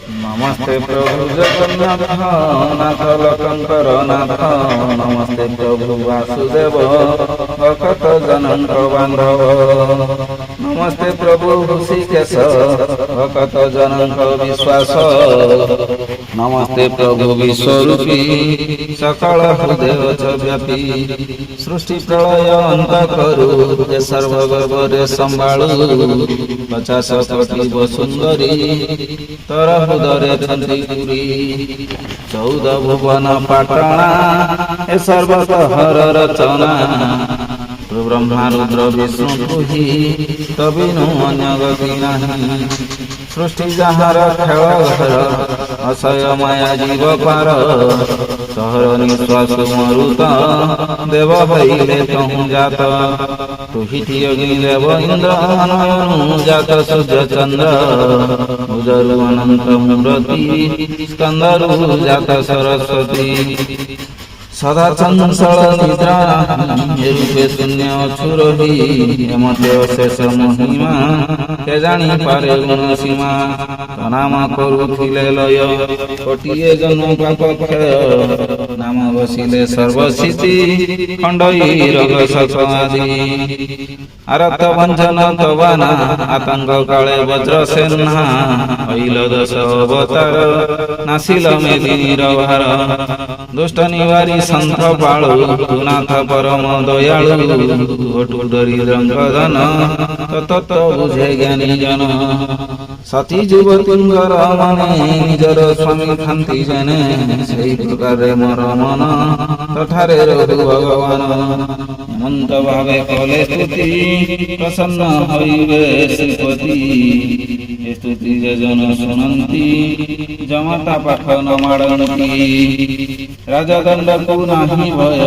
नमस्ते प्रभु जगन्नाथ नाथ लखनकर नाथ नमस्ते प्रभु वासुदेव भक्त जनक बांधव नमस्ते प्रभु ऋषिकेश भक्त जनक विश्वास नमस्ते प्रभु विश्वरूपी सकल हृदय व्यापी सृष्टि प्रलय अंत करू ए सर्वगर्भरे संभाळू 50 कोटी वसुंधरी तर हृदय चंद्रपुरी 14 भुवन पाटणा ए सर्वहर रचना ब्रह्मा रुद्र विष्णु तुही तबिनु अन्य गति नहीं सृष्टि जहार खेल घर असय माया जीव पार सहर निश्वास मरुत देव भैले कहूँ जात तुहिति अग्नि देव इंद्र नयनु जात सूर्य चंद्र उदरु अनंत मूर्ति स्कंदरु जात सरस्वती सदा चंचल निद्रा रूपे शून्य अछुरही मते अशेष महिमा के जानी पारे गुण सीमा नाम करुथिले लय कोटिए जन्म पाप क्षय नाम बसिले सर्वसिद्धि खंडई रग सखमादि आरत वंचन तवाना आतंक काले वज्र सेना अइल दश अवतार नासिल मेदिनीर भार दुष्ट निवारी संत बाळू नाथ परम दयाळु घटु दरिद्रंक धन तत बुझे ज्ञानी जन सती युवतींगर मने निजर स्वामी खांती जने सेई प्रकार मोर मन तठारे रघु भगवान मंत भावे कले स्तुति प्रसन्न होइबे श्रीपति स्तुति जन सुनंती जमता पाठ न माडंती राजदंड को नाही भय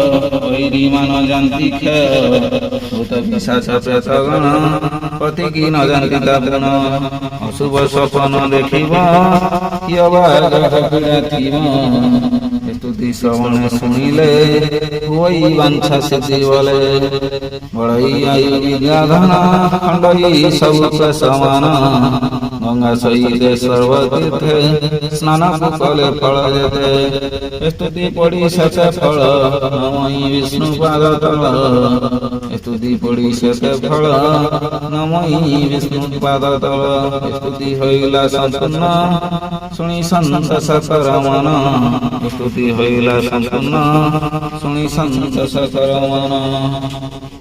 वैरी मान जानती क्षय भूत पिशाच प्रेत गण पति की न जानती दापुन अशुभ स्वप्न देखिबा किय पीड़ा थीब स्तुति श्रवण शुणिले हुई वांछा सिद्धि बोले बढ़ई आयु विद्या धन खंडई सब समान गंगा सईदे सर्वतीर्थे स्नान कले फल देते स्तुति पड़ी सचे फल नमई विष्णु पाद तल स्तुति पड़ी सचे फल नमई विष्णु पाद तल स्तुति होइला संपूर्ण सुनी संत सकर मन स्तुति होइला संपूर्ण सुनी संत सकर मन।